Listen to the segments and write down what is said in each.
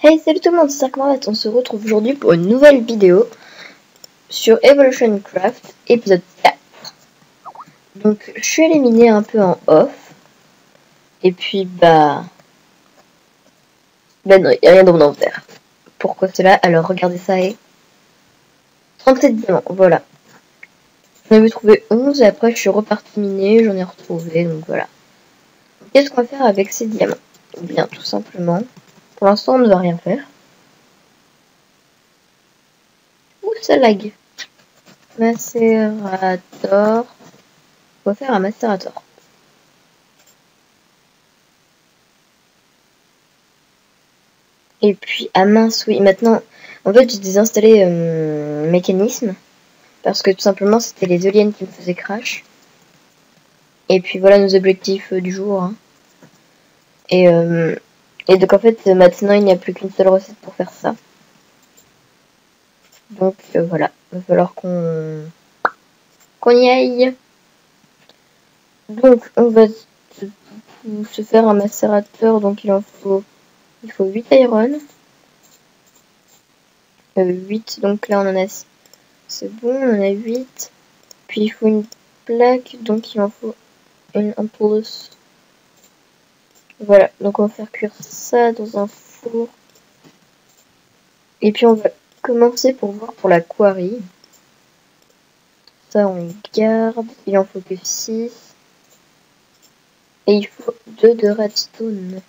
Hey, salut tout le monde, c'est Sarkmarat. On se retrouve aujourd'hui pour une nouvelle vidéo sur Evolution Craft, épisode 4. Donc, je suis éliminée un peu en off. Et puis, non, il n'y a rien de mon inventaire. Pourquoi cela? Alors, regardez ça et 37 diamants, voilà. J'en avais trouvé 11 et après, je suis repartie miner, j'en ai retrouvé, donc voilà. Qu'est-ce qu'on va faire avec ces diamants? Eh bien, tout simplement, pour l'instant, on ne va rien faire. Ouh, ça lag. Macérator. On va faire un macérator. Et puis, ah mince, oui, maintenant, en fait, j'ai désinstallé mécanisme, parce que tout simplement, c'était les aliens qui me faisaient crash. Et puis voilà nos objectifs du jour. Hein. Et donc, en fait, maintenant, il n'y a plus qu'une seule recette pour faire ça. Donc, voilà, il va falloir qu'on y aille. Donc, on va se faire un macérateur, donc il faut 8 iron. 8, donc là, on en a... C'est bon, on en a 8. Puis, il faut une plaque, donc il en faut en plus. Voilà, donc on va faire cuire ça dans un four. Et puis on va commencer pour voir pour la quarry. Ça on garde, il en faut que 6. Et il faut 2 de redstone.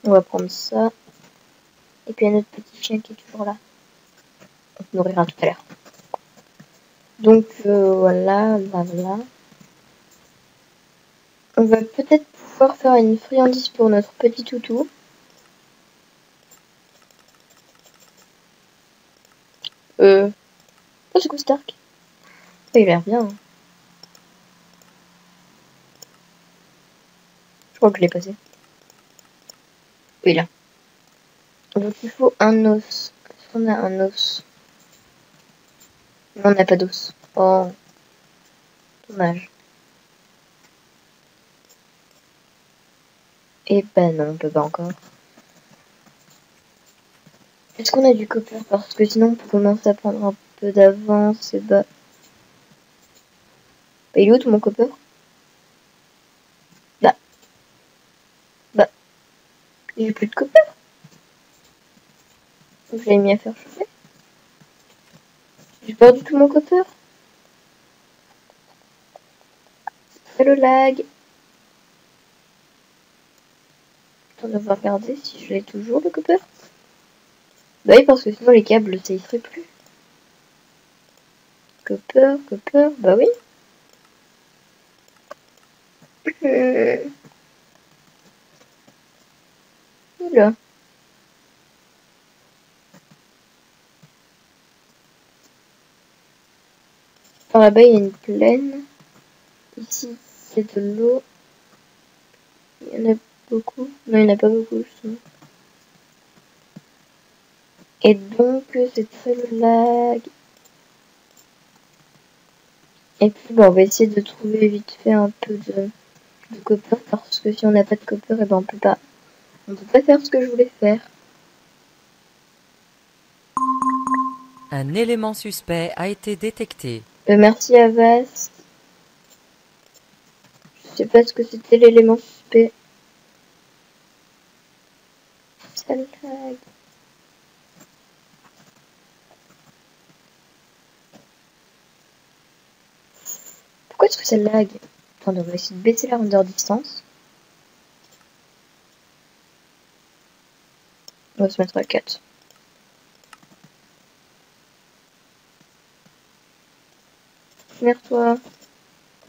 On va prendre ça. Et puis il y a notre petit chien qui est toujours là. On se nourrira tout à l'heure. Donc voilà. On va peut-être pouvoir faire une friandise pour notre petit toutou. Oh, c'est quoi Stark? Oh, il a l'air bien. Hein. Je crois que je l'ai passé. Oui, là. Donc il faut un os. Est-ce qu'on a un os? Non, on n'a pas d'os. Oh, dommage. Et ben non, on peut pas encore. Est-ce qu'on a du copper? Parce que sinon on peut commencer à prendre un peu d'avance et bah... il est où tout mon copper? Bah, j'ai plus de copper. Donc je l'ai mis à faire chauffer. J'ai perdu tout mon copper. C'est le lag. On va regarder si je l'ai toujours le copper. Bah oui, parce que sinon les câbles ça y serait plus. Copper, bah oui. Oula. Par là-bas il y a une plaine. Ici c'est de l'eau. Il y en a beaucoup. Non, il n'y en a pas beaucoup justement. Et donc c'est très le lag. Et puis on va essayer de trouver vite fait un peu de copper parce que si on n'a pas de copper, et ben on peut pas faire ce que je voulais faire. Un élément suspect a été détecté. Merci Avast. Je sais pas ce que c'était l'élément suspect. Ça lag. Pourquoi est-ce que ça lag? Attendez, on va essayer de baisser la render distance. On va se mettre à 4. Lumière-toi.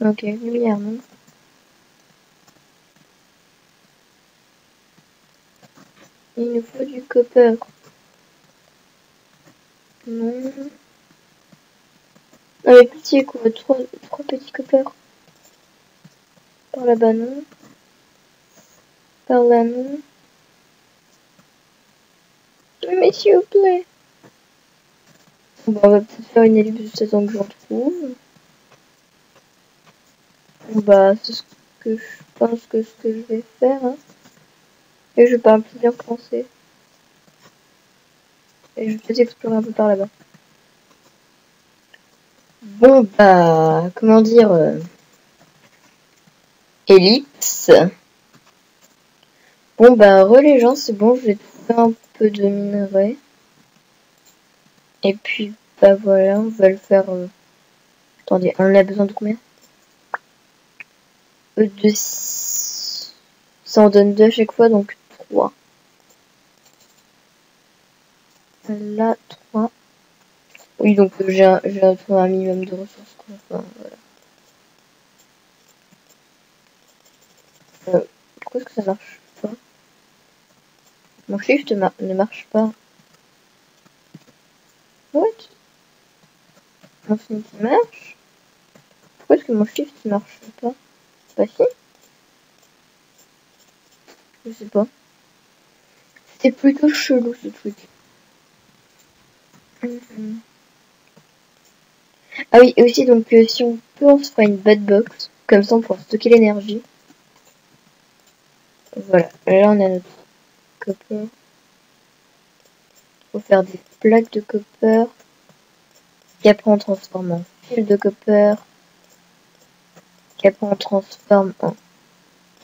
Ok, lumière, non. Il nous faut du copper. Non. Non mais pitié quoi, trois petits copper. Par là-bas non. Par là non. Mais s'il vous plaît. Bon, on va peut-être faire une ellipse juste temps que j'en trouve. Bah, c'est ce que je pense que je vais faire. Hein. Et je parle plus bien français. Et je vais peut-être explorer un peu par là-bas. Bon, bah, comment dire, ellipse. Bon, bah, les gens, c'est bon, je vais trouver un peu de minerai. Et puis, bah voilà, on va le faire. Attendez, on a besoin de combien? De 6. Ça en donne 2 à chaque fois, donc 3. Là, 3. Oui, donc j'ai un minimum de ressources, quoi. Enfin, voilà. Pourquoi est-ce que ça marche pas? Mon shift ne marche pas. What? Mon film qui marche? Pourquoi est-ce que mon shift ne marche pas? Bah si? Je sais pas. C'est plutôt chelou ce truc. Ah oui, et aussi donc si on peut, on se fera une bad box. Comme ça on pourra stocker l'énergie. Voilà, là on a notre copper. Faut faire des plaques de copper. Et après on transforme en fil de copper. Et après on transforme en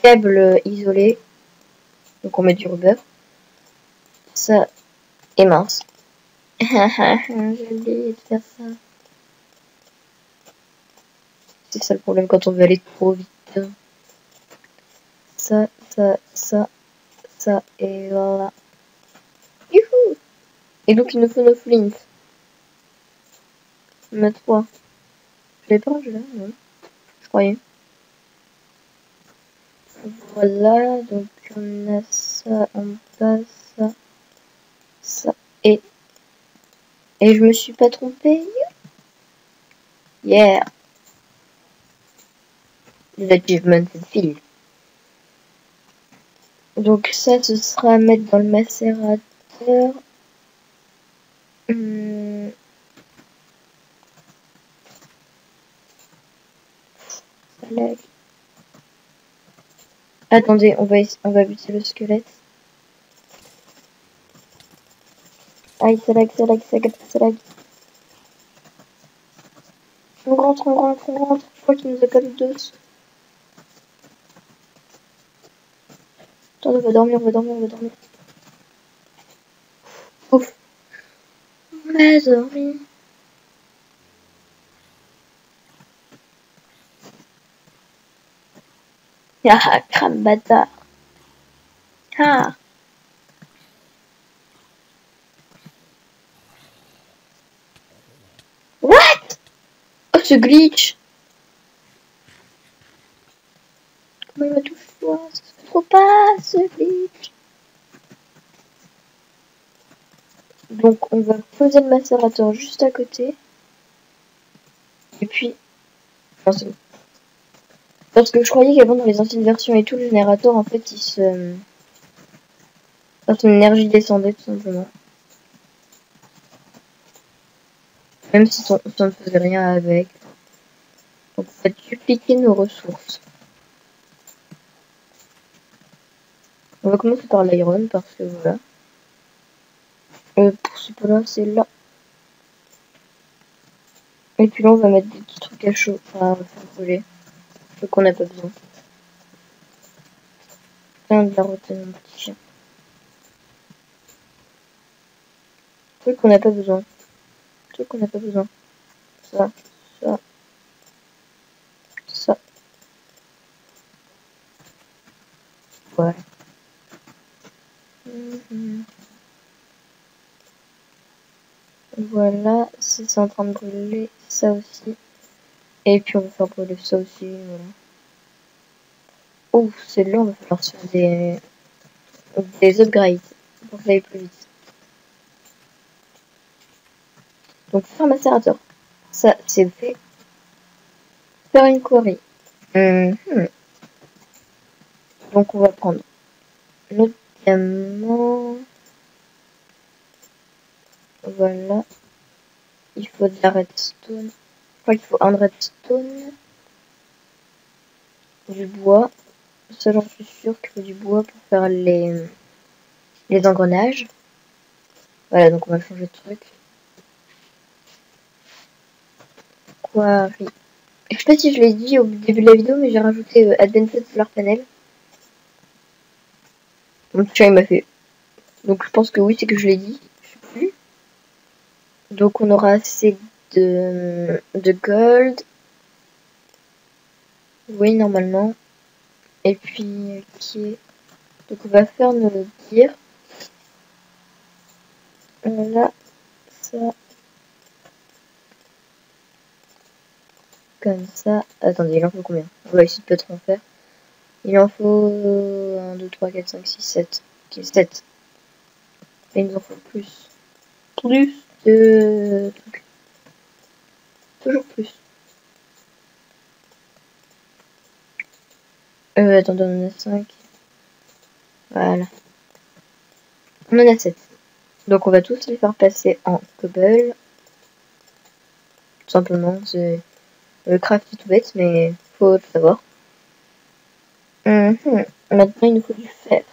câble isolé. Donc on met du rubber. Ça est mince. J'ai oublié de faire ça. C'est ça le problème quand on veut aller trop vite. Ça, et voilà. Youhou! Et donc il nous faut nos flints. On a 3. Je l'ai pas rangé là, non? Je croyais. Voilà, donc on a ça en bas, ça, et je me suis pas trompée. Yeah! Les achievements fil. Donc ça, ce sera à mettre dans le macérateur. Ça lag. Attendez, on va buter le squelette. Aïe, ça lag. On rentre. Je crois qu'il nous a pas le dos. Attends, on va dormir. Ouf. On a dormi. Ah, crame bâtard. Ah. What? Oh, ce glitch. Comment il m'a touché? Ça se fait trop pas, ce glitch. Donc, on va poser le macérateur juste à côté. Et puis... Non, c'est bon. Parce que je croyais qu'avant, dans les anciennes versions et tout, le générateur, en fait, il se... Enfin, son énergie descendait, tout simplement. Même si on ne faisait rien avec. Donc, on va dupliquer nos ressources. On va commencer par l'iron, parce que voilà. Pour ce peu-là, c'est là. Et puis là, on va mettre des petits trucs à chaud. Enfin, on va faire brûler. Trucs qu'on n'a pas besoin. Plein de la routine, mon petit chien. Trucs qu'on n'a pas besoin. Ça. Ouais. Voilà, c'est en train de brûler, ça aussi. Et puis on va faire brûler ça aussi, voilà. Oh, celle-là, on va falloir se faire des upgrades pour que ça aille plus vite. Donc faire un macérateur. Ça, c'est fait. Faire une quarry. Donc on va prendre notre diamant. Voilà. Il faut de la redstone. Je crois qu'il faut un redstone. Du bois. Ça, j'en suis sûre qu'il faut du bois pour faire les engrenages. Voilà, donc on va changer de truc. Quarry. Je sais pas si je l'ai dit au début de la vidéo, mais j'ai rajouté Advanced Solar Panel. Mon chat il m'a fait. Donc je pense que oui, c'est que je l'ai dit. Je sais plus. Donc on aura assez de gold. Oui, normalement. Et puis, ok. Donc on va faire nos gears. Là, ça. Comme ça. Attendez, il en faut combien? On va essayer de pas trop en faire. Il en faut 1, 2, 3, 4, 5, 6, 7. Ok, 7. Et il nous en faut plus. Plus de trucs. Toujours plus. Attendez, on en a 5. Voilà. On en a 7. Donc on va tous les faire passer en cobble. Tout simplement, c'est le craft est tout bête, mais faut le savoir. Maintenant, il nous faut du fer.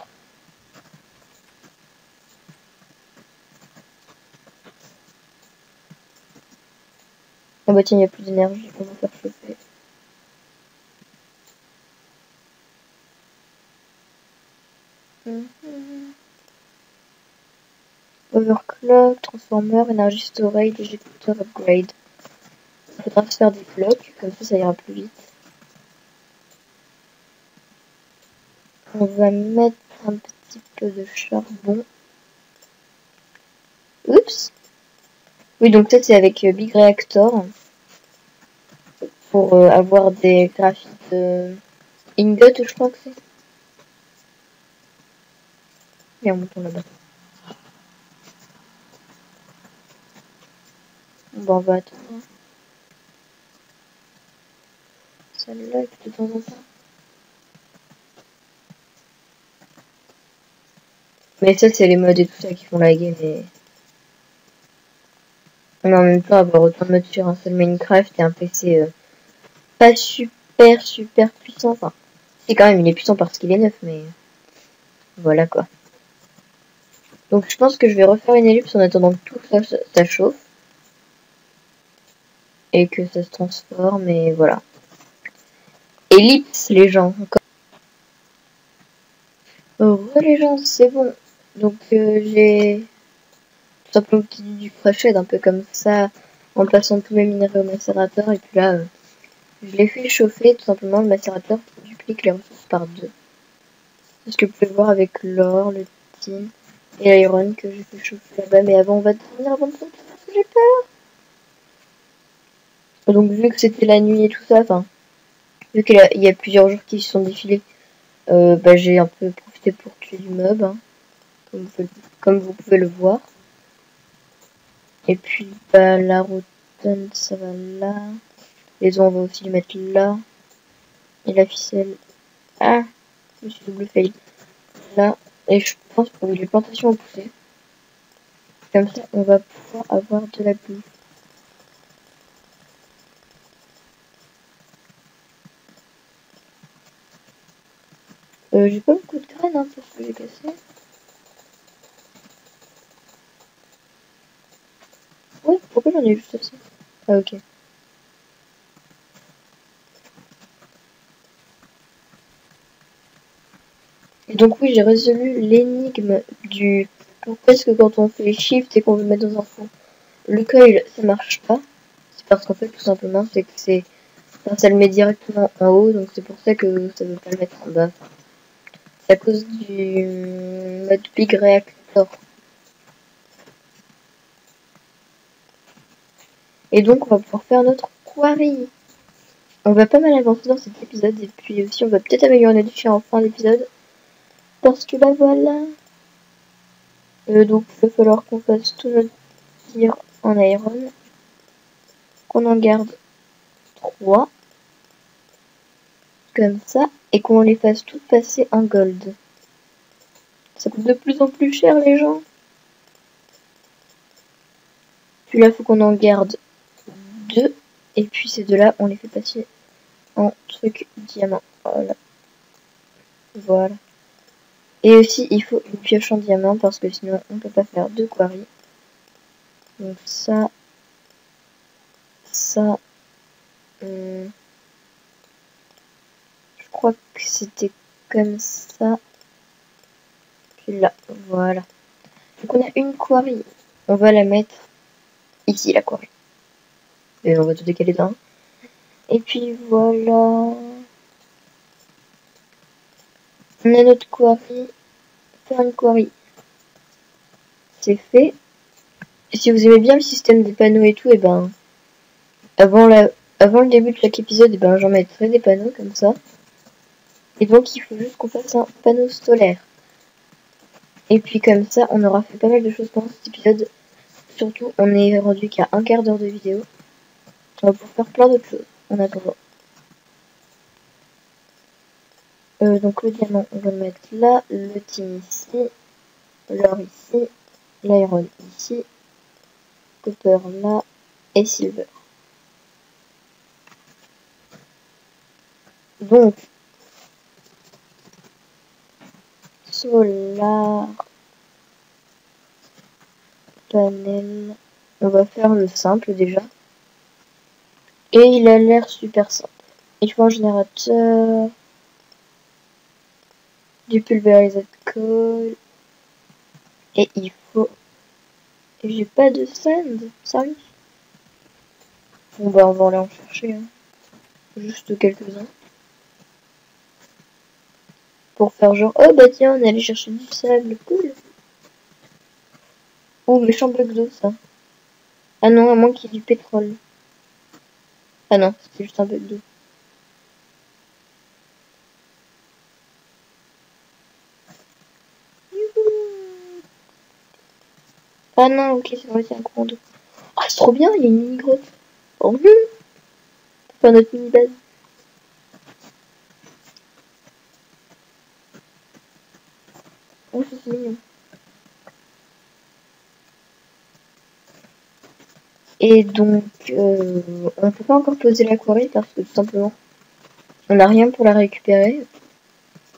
Ah bah tiens, il n'y a plus d'énergie, on va faire chauffer. Overclock, transformer, energy storage, éjecteur, upgrade. Il faudra se faire des blocs, comme ça ira plus vite. On va mettre un petit peu de charbon. Oups. Oui, donc ça c'est avec Big Reactor. Pour avoir des graphites ingot, je crois que c'est. Et on monte là-bas. Bon, on va attendre. Celle-là, de temps en temps. Mais ça, c'est les mods et tout ça qui font la game. Mais en même temps, avoir autant de mods sur un seul Minecraft et un PC pas super puissant. Enfin, c'est quand même, il est puissant parce qu'il est neuf, mais voilà quoi. Donc je pense que je vais refaire une ellipse en attendant que tout ça chauffe. Et que ça se transforme, et voilà. Ellipse, les gens. Les gens, c'est bon. Donc j'ai tout simplement obtenu du fresh aid, un peu comme ça, en plaçant tous mes minerais au macérateur. Et puis là, je l'ai fait chauffer, tout simplement, le macérateur duplique les ressources par 2. C'est ce que vous pouvez voir avec l'or, le tin et l'iron que j'ai fait chauffer là-bas. Mais avant, on va dormir avant de sortir parce que j'ai peur. Donc vu que c'était la nuit et tout ça, enfin, vu qu'il y a plusieurs jours qui se sont défilés, bah, j'ai un peu profité pour tuer du mob, hein, comme vous pouvez le voir. Et puis bah, la rotonde, ça va là. Les os, on va aussi les mettre là. Et la ficelle, ah, je me suis double fail. Là, et je pense que les plantations ont poussé. Comme ça, on va pouvoir avoir de la bouffe. J'ai pas beaucoup de graines, hein, pour ce que j'ai cassé. Ouais, pourquoi j'en ai juste assez? Ah, ok. Et donc oui, j'ai résolu l'énigme du pourquoi est-ce que quand on fait shift et qu'on veut mettre dans un fond, le coil ça marche pas. C'est parce qu'en fait tout simplement c'est que c'est enfin, ça le met directement en haut, donc c'est pour ça que ça veut pas le mettre en bas. C'est à cause du mode Big Reactor. Et donc on va pouvoir faire notre quarry. On va pas mal avancer dans cet épisode et puis aussi on va peut-être améliorer notre chien en fin d'épisode. Parce que bah voilà. Donc il va falloir qu'on fasse tout notre tir en iron. Qu'on en garde 3. Comme ça. Et qu'on les fasse toutes passer en gold. Ça coûte de plus en plus cher les gens. Puis là faut qu'on en garde 2. Et puis ces deux-là on les fait passer en truc diamant. Voilà. Voilà. Et aussi il faut une pioche en diamant parce que sinon on peut pas faire de quarry. Donc ça, ça, je crois que c'était comme ça. Puis là, voilà. Donc on a une quarry. On va la mettre ici, la quarry. Et on va tout décaler d'un. Et puis voilà. On a notre quarry. Faire une quarry. C'est fait. Et si vous aimez bien le système des panneaux et tout, et ben avant le début de chaque épisode, et ben j'en mettrai des panneaux comme ça. Et donc il faut juste qu'on fasse un panneau solaire. Et puis comme ça, on aura fait pas mal de choses pendant cet épisode. Surtout, on est rendu qu'à un quart d'heure de vidéo. On va pouvoir faire plein d'autres choses en attendant. Donc le diamant, on va le mettre là, le tin ici, l'or ici, l'iron ici, copper là et silver. Donc, solar panel, on va faire le simple déjà. Et il a l'air super simple. Il faut un générateur, du pulverised coal, et il faut... J'ai pas de sand, sérieux? Bon bah on va aller en chercher, hein. Juste quelques-uns. Pour faire genre, oh bah tiens, on est allé chercher du sable, cool. Oh, méchant bug d'eau ça. Ah non, à moins qu'il y ait du pétrole. Ah non, c'était juste un bug d'eau. Ah non, ok, c'est vrai, c'est un courant d'eau. Ah, c'est trop bien, il y a une mini-grotte. Oh, pour faire notre mini-base. Oh, c'est mignon. Et donc, on peut pas encore poser la quarry parce que tout simplement, on n'a rien pour la récupérer.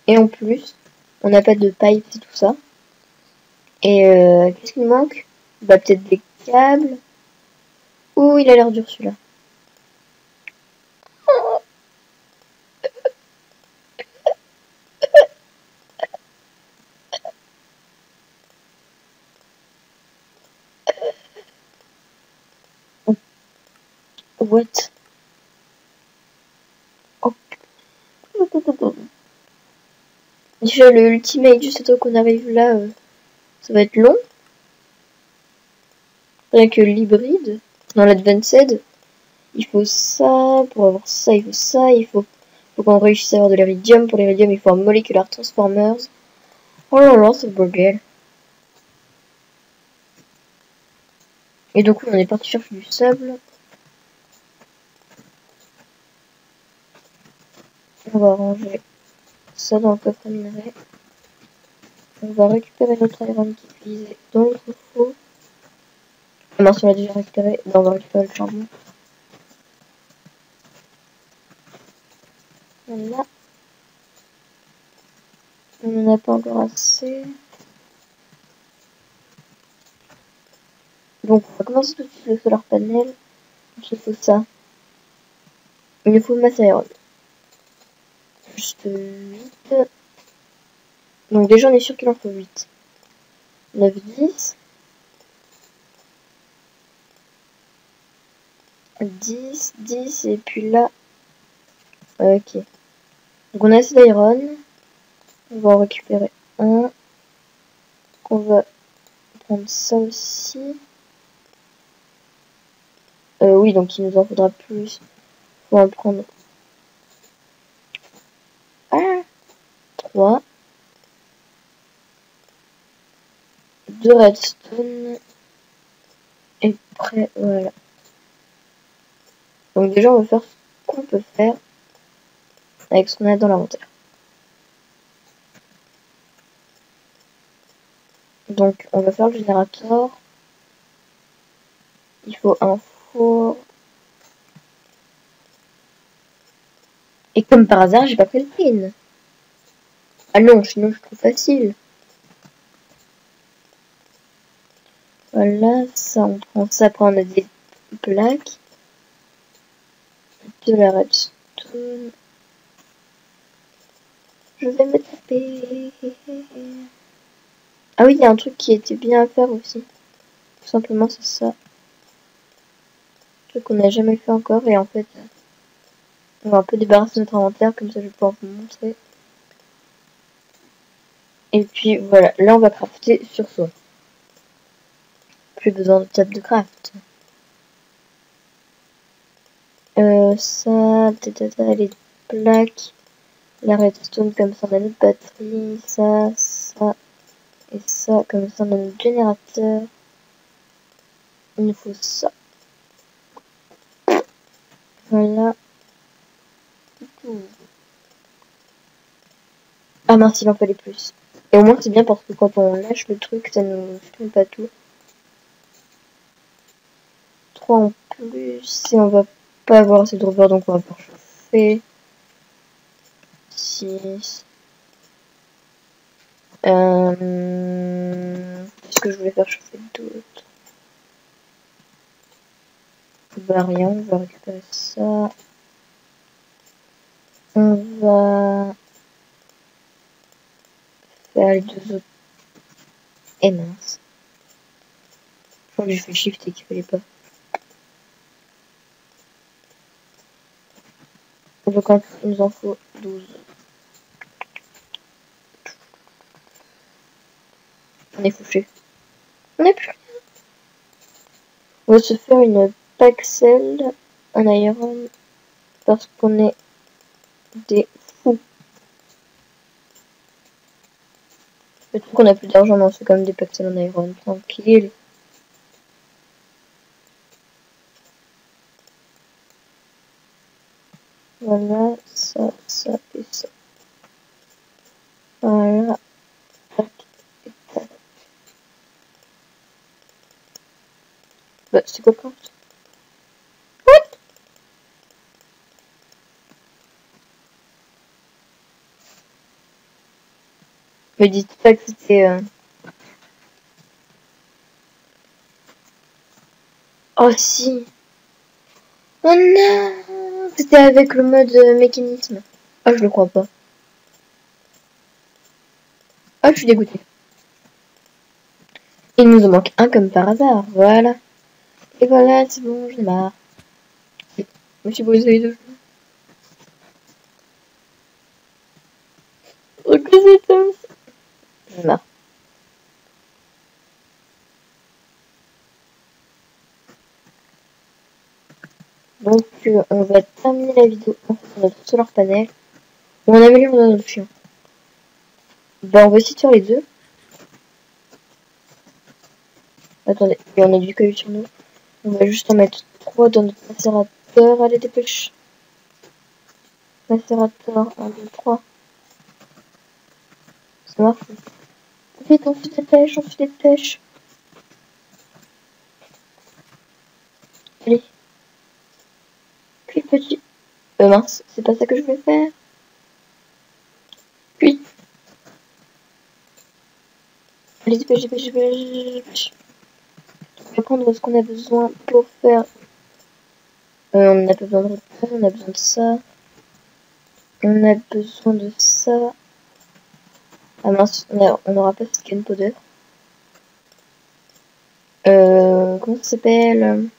Et en plus, on n'a pas de pipe et tout ça. Et qu'est-ce qu'il manque? Bah peut-être des câbles. Ouh, il a l'air dur celui-là. What? Oh. Déjà le ultimate, juste à temps qu'on arrive là, ça va être long. Rien que l'hybride, dans l'advanced, il faut ça, pour avoir ça, il faut ça, faut qu'on réussisse à avoir de l'iridium. Pour l'iridium, il faut un molecular transformers. Oh là là, c'est le bordel. Et donc on est parti chercher du sable. On va ranger ça dans le coffre à minerai. On va récupérer notre iron qui est utilisé dans l'autre four. Ah mince, on l'a déjà récupéré. Non, on va récupérer le charbon. Voilà. On n'en a pas encore assez. Donc on va commencer tout de suite le solar panel. Donc il faut ça. Il nous faut masse iron. Juste 8. Donc déjà on est sûr qu'il en faut 8. 9, 10. 10, 10 et puis là. Ok. Donc on a assez d'iron. On va en récupérer un. On va prendre ça aussi. Oui, donc il nous en faudra plus. On va en prendre 3. 2 redstone. Et prêt, voilà. Donc déjà on va faire ce qu'on peut faire avec ce qu'on a dans l'inventaire. Donc on va faire le générateur. Il faut un four. Et comme par hasard, j'ai pas pris le pin. Ah non, sinon je trouve facile. Voilà, ça, on prend ça. Après, on a des plaques. De la redstone. Je vais me taper. Ah oui, il y a un truc qui était bien à faire aussi. Tout simplement, c'est ça. Un truc qu'on n'a jamais fait encore. Et en fait, on va un peu débarrasser notre inventaire. Comme ça, je vais pouvoir vous montrer. Et puis, voilà. Là, on va crafter sur soi. Plus besoin de table de craft. Ça, les plaques. La redstone, comme ça, on a notre batterie. Ça. Et ça, comme ça, on a notre générateur. Il nous faut ça. Voilà. Ah mince, il en fallait plus. Et au moins, c'est bien parce que quand on lâche le truc, ça nous fume pas tout. 3 en plus. Et on va pas avoir assez de revers, donc on va faire chauffer. 6. Qu'est-ce que je voulais faire chauffer d'autre? Bah rien, on va récupérer ça. On va faire les deux autres. Et mince. Je crois que j'ai fait shift et qu'il fallait pas. Donc il nous en faut 12. On est fouché. On n'a plus. On va se faire une paxel en iron parce qu'on est des fous. Le truc qu'on a plus d'argent, mais on se fait quand même des paxels en iron. Tranquille. Voilà, ça et ça. Voilà. Tac et tac. Bah, c'est quoi quand? What? Me dites pas que c'était... Oh si. Oh non. C'était avec le mode mécanisme. Ah, je le crois pas. Ah, je suis dégoûtée. Il nous en manque un comme par hasard. Voilà. Et voilà, c'est bon, j'en ai marre. Je me suis brûlé les deux. Oh, que c'est ça? J'en ai marre. Donc, on va terminer la vidéo en faisant notre solar panel. On améliore notre chien. Bah, on va essayer de faire les deux. Attendez, il y en a du caillou sur nous. On va juste en mettre 3 dans notre macérateur. Allez, dépêche. Macérateur, 1, 2, 3. Ça marche. Vite, on se dépêche, on se dépêche. Allez. Puis petit. Mince, c'est pas ça que je voulais faire. Puis. Allez, dépêche, dépêche, dépêche. On va prendre ce qu'on a besoin pour faire. On n'a pas besoin de repère, on a besoin de ça. On a besoin de ça. Ah mince, on n'aura pas ce gunpowder. Comment ça s'appelle?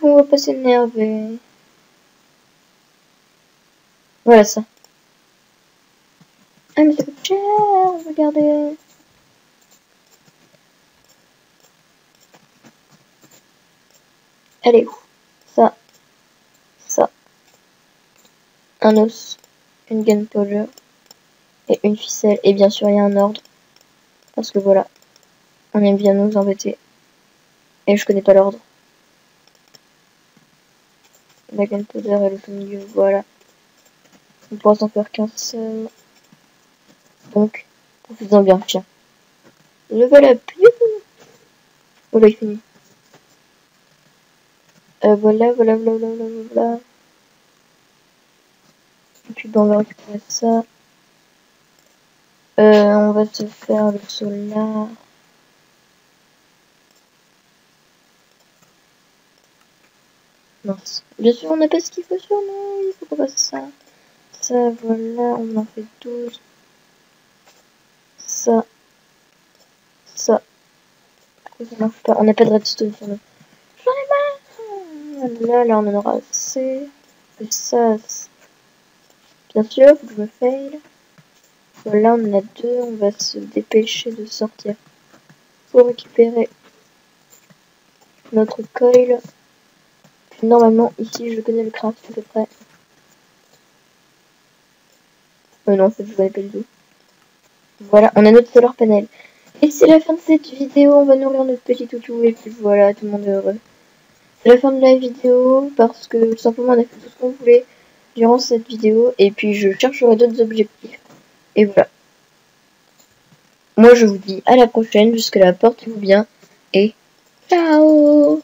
On va pas s'énerver. Voilà ça. Ah mais ça coûte cher, regardez. Allez, ça, ça. Un os, une gunpowder et une ficelle. Et bien sûr il y a un ordre. Parce que voilà, on aime bien nous embêter. Et je connais pas l'ordre. La gunpowder elle est au milieu, voilà. On pourra s'en faire qu'un seul. Donc, profitons bien, tiens. Level up, youhou! Voilà, il finit. Voilà. puis on va récupérer ça. On va se faire le solar. Mince. Bien sûr, on n'a pas ce qu'il faut sur nous. Il faut qu'on fasse ça. Ça, voilà, on en fait 12. Ça. Ça. Pourquoi ça marche pas? On n'a pas de redstone sur nous. J'en ai marre. Là, on en aura assez. Et ça, bien sûr, faut que je me fail. Voilà, on en a 2. On va se dépêcher de sortir pour récupérer notre coil. Puis, normalement, ici, je connais le craft à peu près. Non, en fait, je connais pas du tout. Voilà, on a notre solar panel. Et c'est la fin de cette vidéo, on va nourrir notre petit toutou et puis voilà, tout le monde est heureux. C'est la fin de la vidéo parce que tout simplement on a fait tout ce qu'on voulait durant cette vidéo et puis je chercherai d'autres objectifs. Et voilà. Moi je vous dis à la prochaine, jusque là portez-vous bien et ciao.